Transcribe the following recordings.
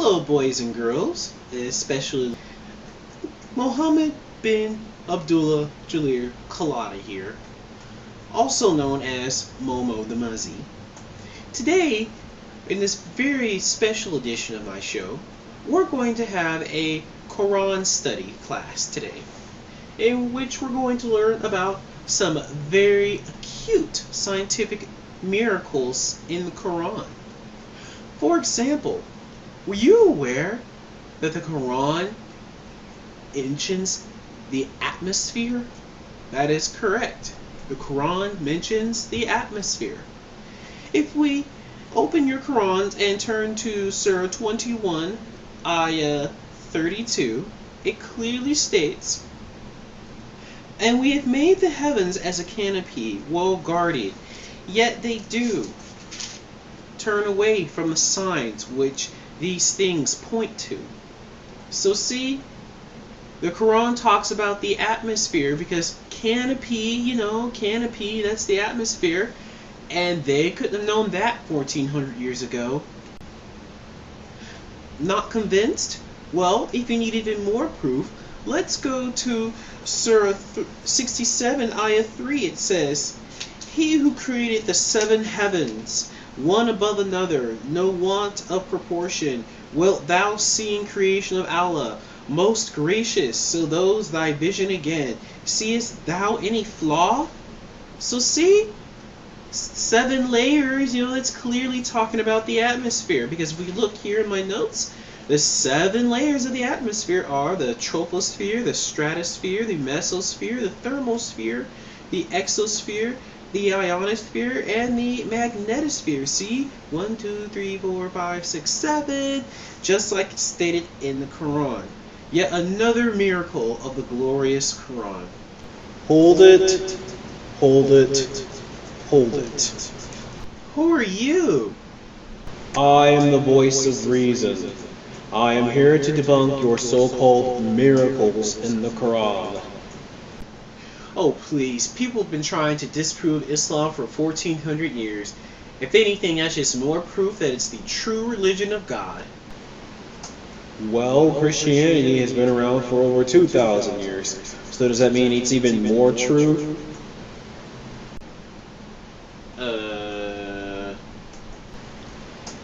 Hello, boys and girls, especially Mohammed bin Abdullah Jalir Kalada here, also known as Momo the Muzzy. Today, in this very special edition of my show, we're going to have a Qur'an study class today, in which we're going to learn about some very acute scientific miracles in the Qur'an. For example, were you aware that the Qur'an mentions the atmosphere? That is correct. The Qur'an mentions the atmosphere. If we open your Qur'ans and turn to Surah 21, Ayah 32, it clearly states, "And we have made the heavens as a canopy, well guarded, yet they do turn away from the signs which these things point to." So see, the Quran talks about the atmosphere because canopy, canopy, that's the atmosphere, and they couldn't have known that 1400 years ago. Not convinced? Well, if you need even more proof, let's go to Surah 67, Ayah 3. It says, "He who created the seven heavens, one above another, no want of proportion, wilt thou see in creation of Allah, most gracious, so those thy vision again, seest thou any flaw?" So see, 7 layers, that's clearly talking about the atmosphere, because if we look here in my notes, the 7 layers of the atmosphere are the troposphere, the stratosphere, the mesosphere, the thermosphere, the exosphere, the ionosphere, and the magnetosphere. See? 1, 2, 3, 4, 5, 6, 7. Just like stated in the Quran. Yet another miracle of the glorious Quran. Hold it, hold it, hold it. Who are you? I am the voice of reason. I am here to debunk your so-called miracles in the Quran. Oh please, people have been trying to disprove Islam for 1400 years. If anything, that's just more proof that it's the true religion of God. Well, Christianity has been around for over 2,000 years. So does that mean it's even more true?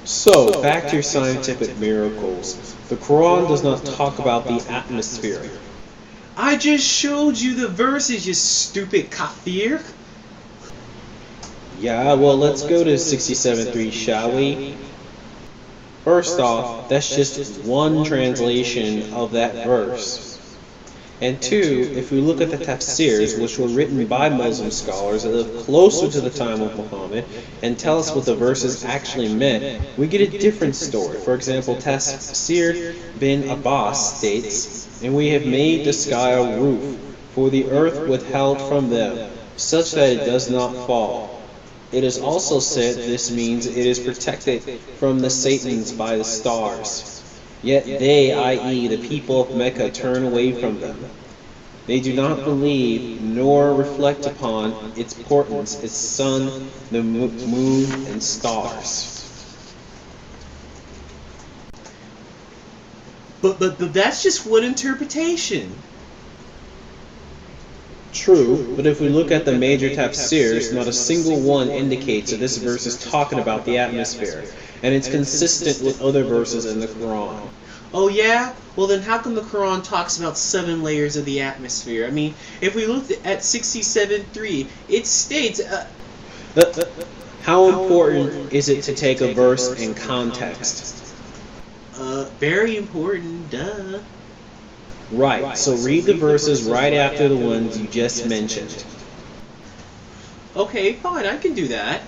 So, back to your scientific miracles. The Quran does not talk about the atmosphere. I just showed you the verses, you stupid kafir. Yeah, well, let's go to 67.3, shall we? First off, that's just one translation of that verse. And two, if we look at the tafsirs, which were written by Muslim scholars that live closer to the time of Muhammad, and tell us what the verses actually meant, we get a different story. For example, Tafsir bin Abbas states, "And we have made the sky a roof, for the earth withheld from them, such that it does not fall. It is also said this means it is protected from the Satans by the stars. Yet they, i.e. the people of Mecca, turn away from them. They do not believe nor reflect upon its portents, its sun, the moon, and stars." But that's just one interpretation. True, but if we look at the major tafsirs, not a single one indicates that this verse is talking about the atmosphere, and it's consistent with other verses in the Quran. Oh yeah? Well then how come the Quran talks about 7 layers of the atmosphere? I mean, if we look at 67.3, it states... How important is it to take a verse in context? Very important, duh. Right, so read the verses right after the ones you just mentioned. Okay, fine, I can do that.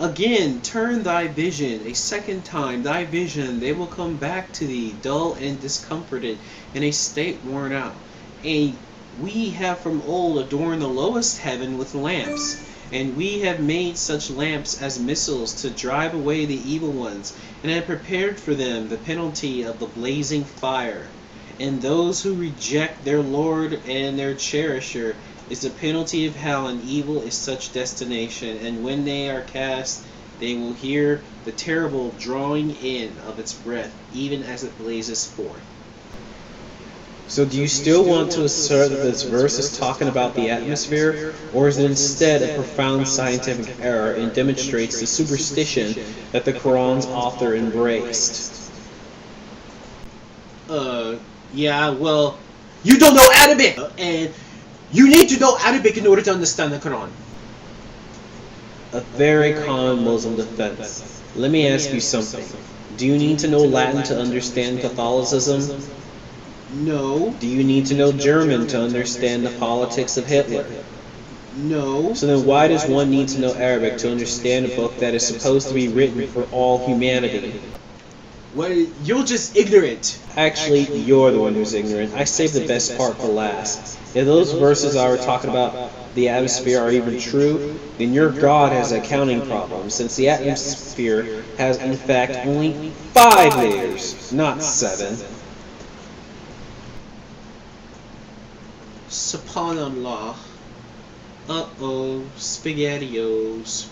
Again, turn thy vision a second time, thy vision, they will come back to thee, dull and discomforted, in a state worn out. And we have from old adorned the lowest heaven with lamps, And we have made such lamps as missiles to drive away the evil ones, and have prepared for them the penalty of the blazing fire. And those who reject their Lord and their cherisher is the penalty of hell, and evil is such destination. And when they are cast, they will hear the terrible drawing in of its breath, even as it blazes forth. So do you still want to assert that this verse is talking about the atmosphere, or is it instead a profound scientific error and demonstrates the superstition that the Qur'an's author embraced? Yeah, well, you don't know Arabic, and you need to know Arabic in order to understand the Quran. A very common Muslim defense. Let me ask you something. Do you need to know Latin to understand Catholicism? No. Do you need to know German to understand the politics of Hitler? No. So then why does one need to know Arabic to understand a book that is supposed to be written for all humanity? Well, you're just ignorant. Actually, you're the one who's ignorant. I saved the best part for last. If those verses I were talking about the atmosphere are even true, then your God has a counting problem, since the atmosphere has in fact only 5 layers, not 7. Subhanallah. Uh-oh, SpaghettiOs.